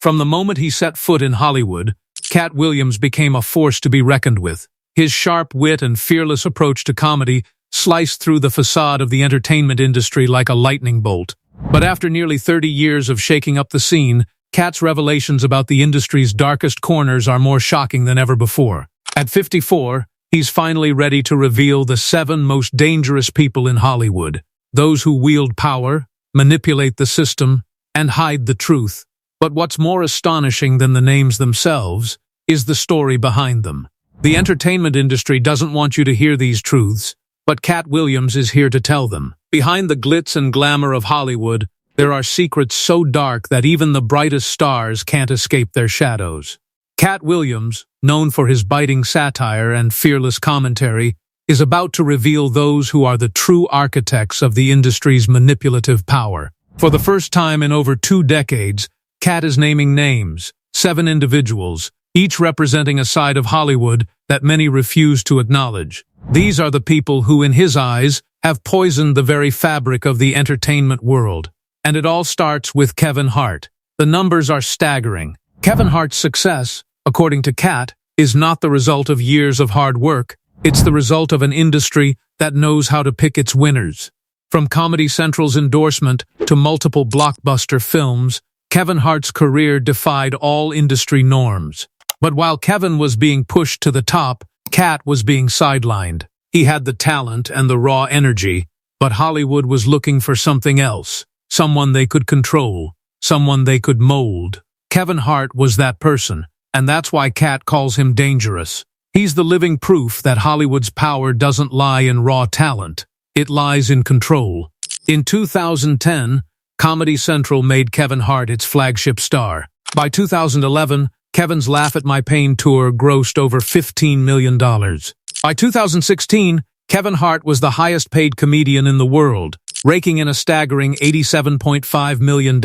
From the moment he set foot in Hollywood, Katt WIlliams became a force to be reckoned with. His sharp wit and fearless approach to comedy sliced through the facade of the entertainment industry like a lightning bolt. But after nearly 30 years of shaking up the scene, Katt's revelations about the industry's darkest corners are more shocking than ever before. At 54, he's finally ready to reveal the 7 most dangerous people in Hollywood. Those who wield power, manipulate the system, and hide the truth. But what's more astonishing than the names themselves is the story behind them. The entertainment industry doesn't want you to hear these truths, but Katt WIlliams is here to tell them. Behind the glitz and glamour of Hollywood, there are secrets so dark that even the brightest stars can't escape their shadows. Katt WIlliams, known for his biting satire and fearless commentary, is about to reveal those who are the true architects of the industry's manipulative power. For the first time in over 2 decades, Katt is naming names, 7 individuals, each representing a side of Hollywood that many refuse to acknowledge. These are the people who, in his eyes, have poisoned the very fabric of the entertainment world. And it all starts with Kevin Hart. The numbers are staggering. Kevin Hart's success, according to Katt, is not the result of years of hard work. It's the result of an industry that knows how to pick its winners. From Comedy Central's endorsement to multiple blockbuster films, Kevin Hart's career defied all industry norms. But while Kevin was being pushed to the top, Katt was being sidelined. He had the talent and the raw energy, but Hollywood was looking for something else. Someone they could control, someone they could mold. Kevin Hart was that person, and that's why Katt calls him dangerous. He's the living proof that Hollywood's power doesn't lie in raw talent. It lies in control. In 2010, Comedy Central made Kevin Hart its flagship star. By 2011, Kevin's Laugh at My Pain tour grossed over $15 million. By 2016, Kevin Hart was the highest-paid comedian in the world, raking in a staggering $87.5 million.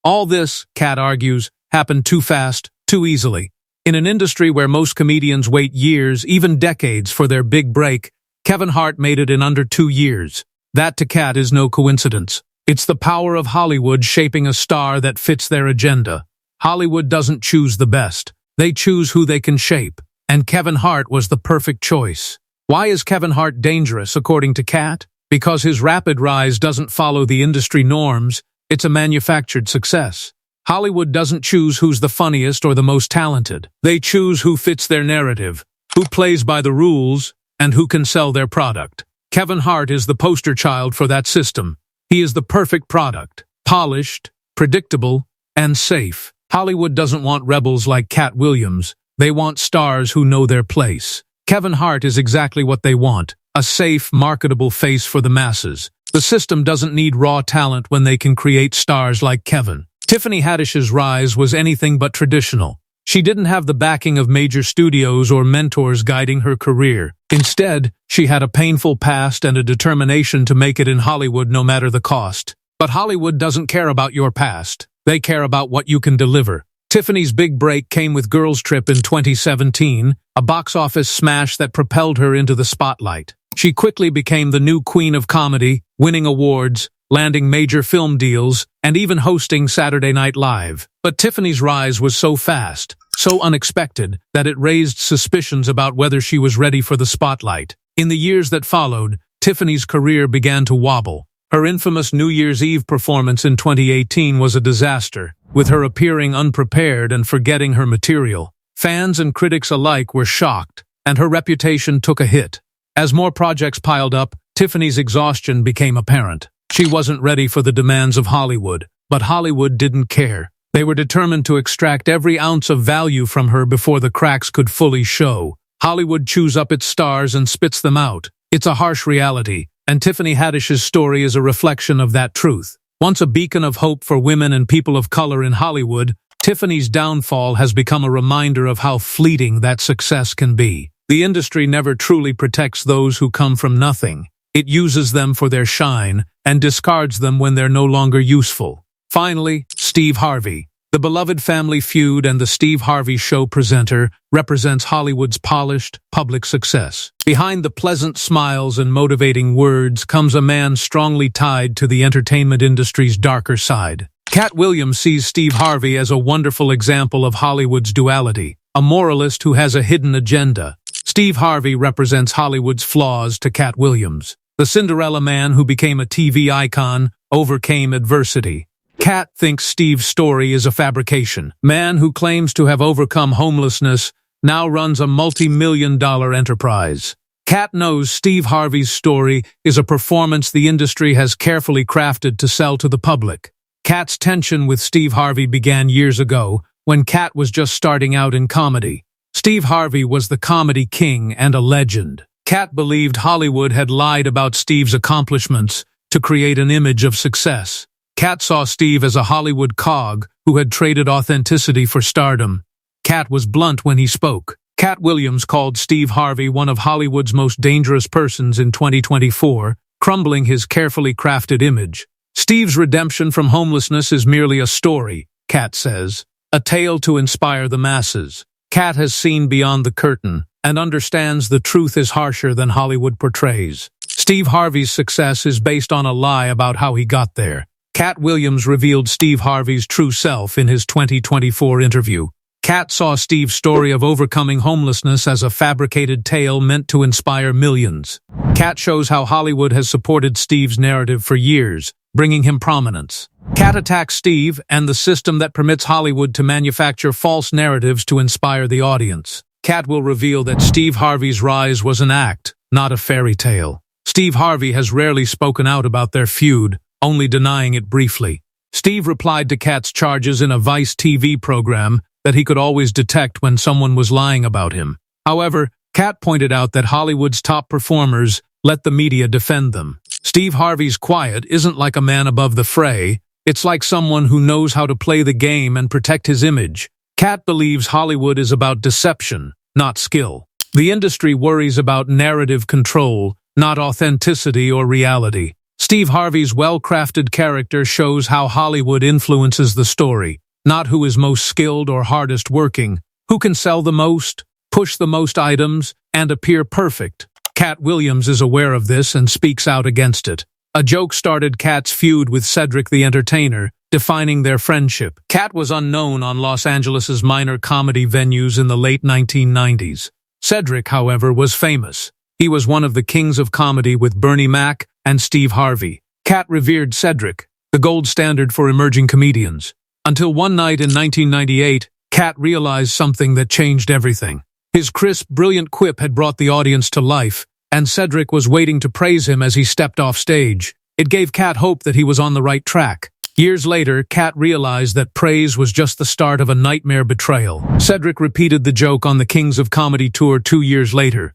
All this, Katt argues, happened too fast, too easily. In an industry where most comedians wait years, even decades, for their big break, Kevin Hart made it in under 2 years. That to Katt is no coincidence. It's the power of Hollywood shaping a star that fits their agenda. Hollywood doesn't choose the best. They choose who they can shape. And Kevin Hart was the perfect choice. Why is Kevin Hart dangerous, according to Katt? Because his rapid rise doesn't follow the industry norms. It's a manufactured success. Hollywood doesn't choose who's the funniest or the most talented. They choose who fits their narrative, who plays by the rules, and who can sell their product. Kevin Hart is the poster child for that system. He is the perfect product, polished, predictable, and safe. Hollywood doesn't want rebels like Katt WIlliams. They want stars who know their place. Kevin Hart is exactly what they want, a safe, marketable face for the masses. The system doesn't need raw talent when they can create stars like Kevin. Tiffany Haddish's rise was anything but traditional. She didn't have the backing of major studios or mentors guiding her career. Instead, she had a painful past and a determination to make it in Hollywood no matter the cost. But Hollywood doesn't care about your past. They care about what you can deliver. Tiffany's big break came with Girls Trip in 2017, a box office smash that propelled her into the spotlight. She quickly became the new queen of comedy, winning awards, landing major film deals, and even hosting Saturday Night Live. But Tiffany's rise was so fast, so unexpected, that it raised suspicions about whether she was ready for the spotlight. In the years that followed, Tiffany's career began to wobble. Her infamous New Year's Eve performance in 2018 was a disaster, with her appearing unprepared and forgetting her material. Fans and critics alike were shocked, and her reputation took a hit. As more projects piled up, Tiffany's exhaustion became apparent. She wasn't ready for the demands of Hollywood, but Hollywood didn't care. They were determined to extract every ounce of value from her before the cracks could fully show. Hollywood chews up its stars and spits them out. It's a harsh reality, and Tiffany Haddish's story is a reflection of that truth. Once a beacon of hope for women and people of color in Hollywood, Tiffany's downfall has become a reminder of how fleeting that success can be. The industry never truly protects those who come from nothing. It uses them for their shine and discards them when they're no longer useful. Finally, Steve Harvey. The beloved Family Feud and the Steve Harvey Show presenter represents Hollywood's polished, public success. Behind the pleasant smiles and motivating words comes a man strongly tied to the entertainment industry's darker side. Katt WIlliams sees Steve Harvey as a wonderful example of Hollywood's duality, a moralist who has a hidden agenda. Steve Harvey represents Hollywood's flaws to Katt WIlliams, the Cinderella man who became a TV icon, overcame adversity. Katt thinks Steve's story is a fabrication. Man who claims to have overcome homelessness now runs a multi-million-dollar enterprise. Katt knows Steve Harvey's story is a performance the industry has carefully crafted to sell to the public. Katt's tension with Steve Harvey began years ago, when Katt was just starting out in comedy. Steve Harvey was the comedy king and a legend. Katt believed Hollywood had lied about Steve's accomplishments to create an image of success. Katt saw Steve as a Hollywood cog who had traded authenticity for stardom. Katt was blunt when he spoke. Katt WIlliams called Steve Harvey one of Hollywood's most dangerous persons in 2024, crumbling his carefully crafted image. Steve's redemption from homelessness is merely a story, Katt says, a tale to inspire the masses. Katt has seen beyond the curtain and understands the truth is harsher than Hollywood portrays. Steve Harvey's success is based on a lie about how he got there. Katt WIlliams revealed Steve Harvey's true self in his 2024 interview. Katt saw Steve's story of overcoming homelessness as a fabricated tale meant to inspire millions. Katt shows how Hollywood has supported Steve's narrative for years, bringing him prominence. Katt attacks Steve and the system that permits Hollywood to manufacture false narratives to inspire the audience. Katt will reveal that Steve Harvey's rise was an act, not a fairy tale. Steve Harvey has rarely spoken out about their feud, only denying it briefly. Steve replied to Katt's charges in a Vice TV program that he could always detect when someone was lying about him. However, Katt pointed out that Hollywood's top performers let the media defend them. Steve Harvey's quiet isn't like a man above the fray, it's like someone who knows how to play the game and protect his image. Katt believes Hollywood is about deception, not skill. The industry worries about narrative control, not authenticity or reality. Steve Harvey's well-crafted character shows how Hollywood influences the story, not who is most skilled or hardest working, who can sell the most, push the most items, and appear perfect. Katt WIlliams is aware of this and speaks out against it. A joke started Katt's feud with Cedric the Entertainer, defining their friendship. Katt was unknown on Los Angeles' minor comedy venues in the late 1990s. Cedric, however, was famous. He was one of the kings of comedy with Bernie Mac and Steve Harvey. Katt revered Cedric, the gold standard for emerging comedians. Until one night in 1998, Katt realized something that changed everything. His crisp, brilliant quip had brought the audience to life, and Cedric was waiting to praise him as he stepped off stage. It gave Katt hope that he was on the right track. Years later, Katt realized that praise was just the start of a nightmare betrayal. Cedric repeated the joke on the Kings of Comedy tour 2 years later.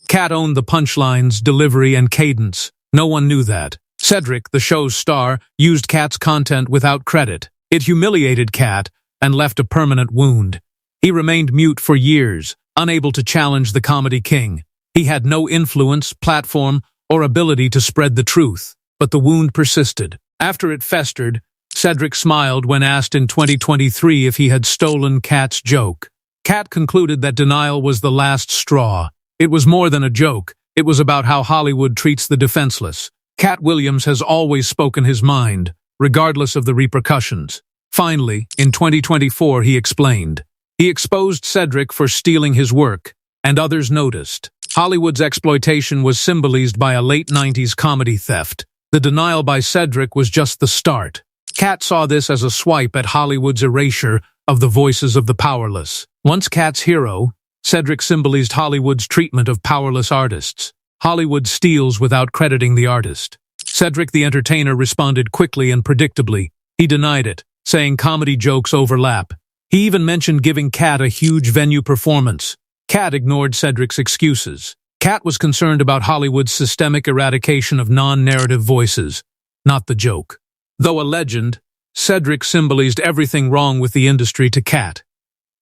Katt owned the punchlines, delivery, and cadence. No one knew that. Cedric, the show's star, used Katt's content without credit. It humiliated Katt and left a permanent wound. He remained mute for years, unable to challenge the comedy king. He had no influence, platform, or ability to spread the truth. But the wound persisted. After it festered, Cedric smiled when asked in 2023 if he had stolen Katt's joke. Katt concluded that denial was the last straw. It was more than a joke. It was about how Hollywood treats the defenseless. Katt WIlliams has always spoken his mind, regardless of the repercussions. Finally, in 2024, he explained. He exposed Cedric for stealing his work, and others noticed. Hollywood's exploitation was symbolized by a late 90s comedy theft. The denial by Cedric was just the start. Katt saw this as a swipe at Hollywood's erasure of the voices of the powerless. Once Katt's hero, Cedric symbolized Hollywood's treatment of powerless artists. Hollywood steals without crediting the artist. Cedric the Entertainer responded quickly and predictably. He denied it, saying comedy jokes overlap. He even mentioned giving Katt a huge venue performance. Katt ignored Cedric's excuses. Katt was concerned about Hollywood's systemic eradication of non-narrative voices, not the joke. Though a legend, Cedric symbolized everything wrong with the industry to Katt.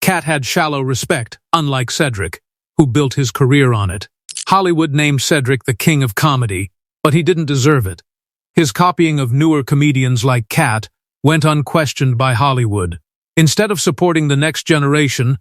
Katt had shallow respect, unlike Cedric, who built his career on it. Hollywood named Cedric the king of comedy, but he didn't deserve it. His copying of newer comedians like Katt went unquestioned by Hollywood. Instead of supporting the next generation,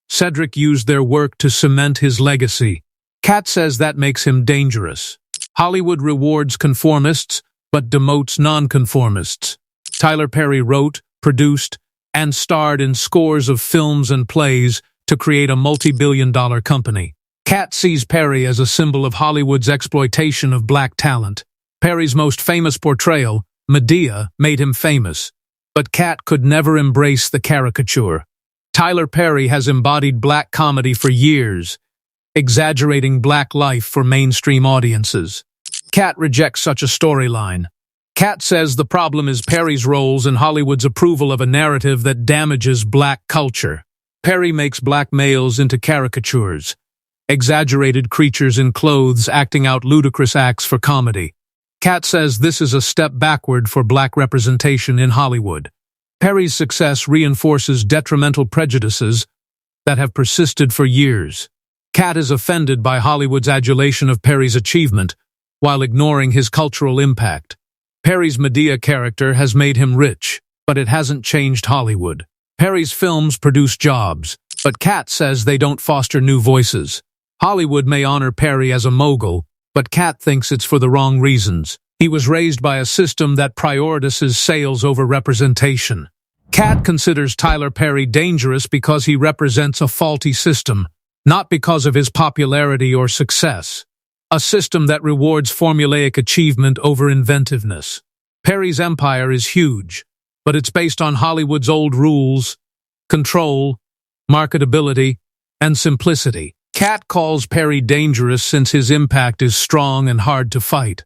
Cedric used their work to cement his legacy. Katt says that makes him dangerous. Hollywood rewards conformists, but demotes nonconformists. Tyler Perry wrote, produced, and starred in scores of films and plays to create a multi-billion-dollar company. Katt sees Perry as a symbol of Hollywood's exploitation of black talent. Perry's most famous portrayal, Medea, made him famous, but Katt could never embrace the caricature. Tyler Perry has embodied black comedy for years, exaggerating black life for mainstream audiences. Katt rejects such a storyline. Katt says the problem is Perry's roles and Hollywood's approval of a narrative that damages black culture. Perry makes black males into caricatures, exaggerated creatures in clothes acting out ludicrous acts for comedy. Katt says this is a step backward for black representation in Hollywood. Perry's success reinforces detrimental prejudices that have persisted for years. Katt is offended by Hollywood's adulation of Perry's achievement, while ignoring his cultural impact. Perry's Medea character has made him rich, but it hasn't changed Hollywood. Perry's films produce jobs, but Katt says they don't foster new voices. Hollywood may honor Perry as a mogul, but Katt thinks it's for the wrong reasons. He was raised by a system that prioritizes sales over representation. Katt considers Tyler Perry dangerous because he represents a faulty system, not because of his popularity or success. A system that rewards formulaic achievement over inventiveness. Perry's empire is huge, but it's based on Hollywood's old rules, control, marketability, and simplicity. Katt calls Perry dangerous since his impact is strong and hard to fight.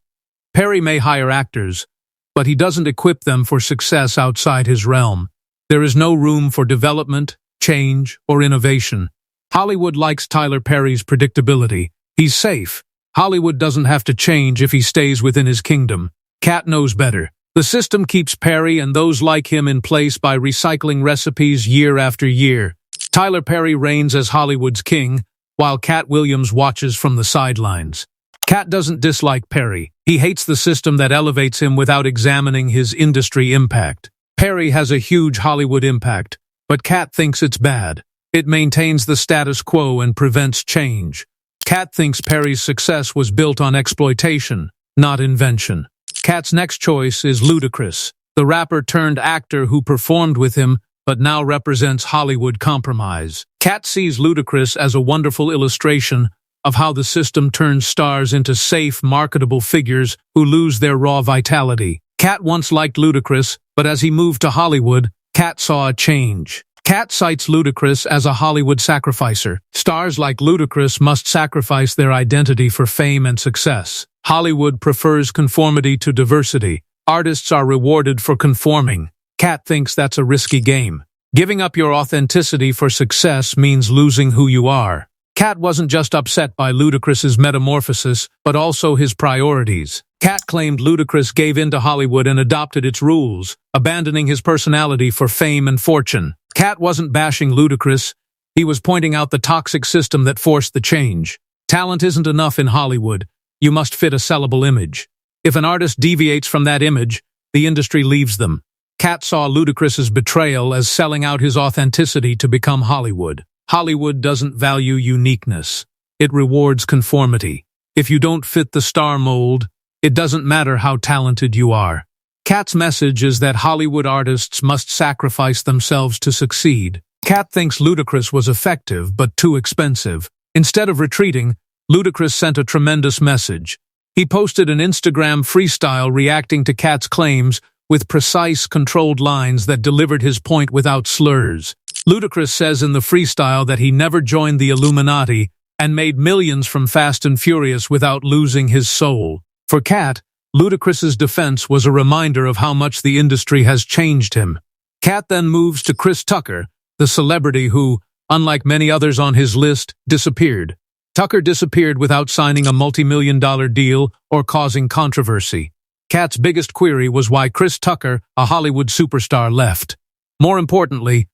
Perry may hire actors, but he doesn't equip them for success outside his realm. There is no room for development, change, or innovation. Hollywood likes Tyler Perry's predictability. He's safe. Hollywood doesn't have to change if he stays within his kingdom. Katt knows better. The system keeps Perry and those like him in place by recycling recipes year after year. Tyler Perry reigns as Hollywood's king, while Katt Williams watches from the sidelines. Katt doesn't dislike Perry. He hates the system that elevates him without examining his industry impact. Perry has a huge Hollywood impact, but Katt thinks it's bad. It maintains the status quo and prevents change. Katt thinks Perry's success was built on exploitation, not invention. Katt's next choice is Ludacris, the rapper turned actor who performed with him but now represents Hollywood compromise. Katt sees Ludacris as a wonderful illustration of how the system turns stars into safe, marketable figures who lose their raw vitality. Katt once liked Ludacris, but as he moved to Hollywood, Katt saw a change. Katt cites Ludacris as a Hollywood sacrificer. Stars like Ludacris must sacrifice their identity for fame and success. Hollywood prefers conformity to diversity. Artists are rewarded for conforming. Katt thinks that's a risky game. Giving up your authenticity for success means losing who you are. Katt wasn't just upset by Ludacris's metamorphosis, but also his priorities. Katt claimed Ludacris gave in to Hollywood and adopted its rules, abandoning his personality for fame and fortune. Katt wasn't bashing Ludacris. He was pointing out the toxic system that forced the change. Talent isn't enough in Hollywood. You must fit a sellable image. If an artist deviates from that image, the industry leaves them. Katt saw Ludacris's betrayal as selling out his authenticity to become Hollywood. Hollywood doesn't value uniqueness. It rewards conformity. If you don't fit the star mold, it doesn't matter how talented you are. Katt's message is that Hollywood artists must sacrifice themselves to succeed. Katt thinks Ludacris was effective but too expensive. Instead of retreating, Ludacris sent a tremendous message. He posted an Instagram freestyle reacting to Katt's claims with precise, controlled lines that delivered his point without slurs. Ludacris says in the freestyle that he never joined the Illuminati and made millions from Fast and Furious without losing his soul. For Katt, Ludacris's defense was a reminder of how much the industry has changed him. Katt then moves to Chris Tucker, the celebrity who, unlike many others on his list, disappeared. Tucker disappeared without signing a multi-million-dollar deal or causing controversy. Katt's biggest query was why Chris Tucker, a Hollywood superstar, left. More importantly,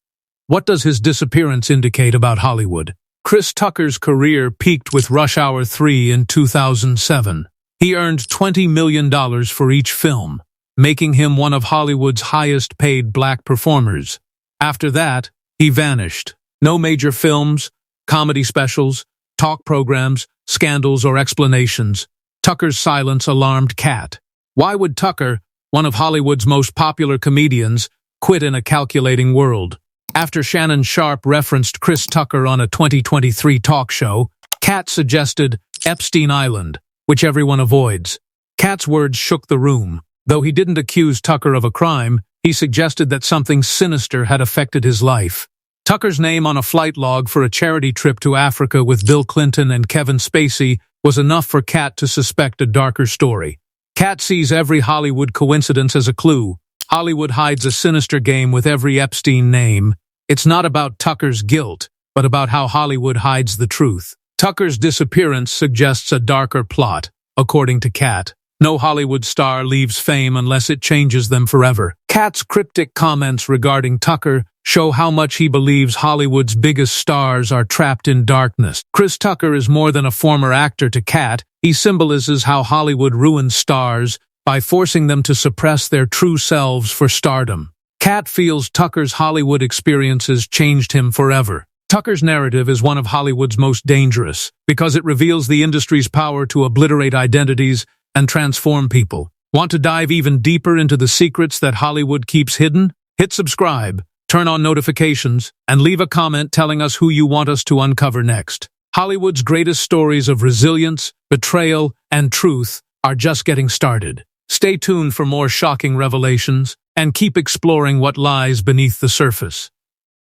what does his disappearance indicate about Hollywood? Chris Tucker's career peaked with Rush Hour 3 in 2007. He earned $20 million for each film, making him one of Hollywood's highest-paid black performers. After that, he vanished. No major films, comedy specials, talk programs, scandals, or explanations. Tucker's silence alarmed Katt. Why would Tucker, one of Hollywood's most popular comedians, quit in a calculating world. After Shannon Sharpe referenced Chris Tucker on a 2023 talk show, Katt suggested Epstein Island, which everyone avoids. Katt's words shook the room. Though he didn't accuse Tucker of a crime, he suggested that something sinister had affected his life. Tucker's name on a flight log for a charity trip to Africa with Bill Clinton and Kevin Spacey was enough for Katt to suspect a darker story. Katt sees every Hollywood coincidence as a clue. Hollywood hides a sinister game with every Epstein name. It's not about Tucker's guilt, but about how Hollywood hides the truth. Tucker's disappearance suggests a darker plot, according to Katt. No Hollywood star leaves fame unless it changes them forever. Katt's cryptic comments regarding Tucker show how much he believes Hollywood's biggest stars are trapped in darkness. Chris Tucker is more than a former actor to Katt. He symbolizes how Hollywood ruins stars by forcing them to suppress their true selves for stardom. Katt feels Tucker's Hollywood experiences changed him forever. Tucker's narrative is one of Hollywood's most dangerous because it reveals the industry's power to obliterate identities and transform people. Want to dive even deeper into the secrets that Hollywood keeps hidden? Hit subscribe, turn on notifications, and leave a comment telling us who you want us to uncover next. Hollywood's greatest stories of resilience, betrayal, and truth are just getting started. Stay tuned for more shocking revelations and keep exploring what lies beneath the surface.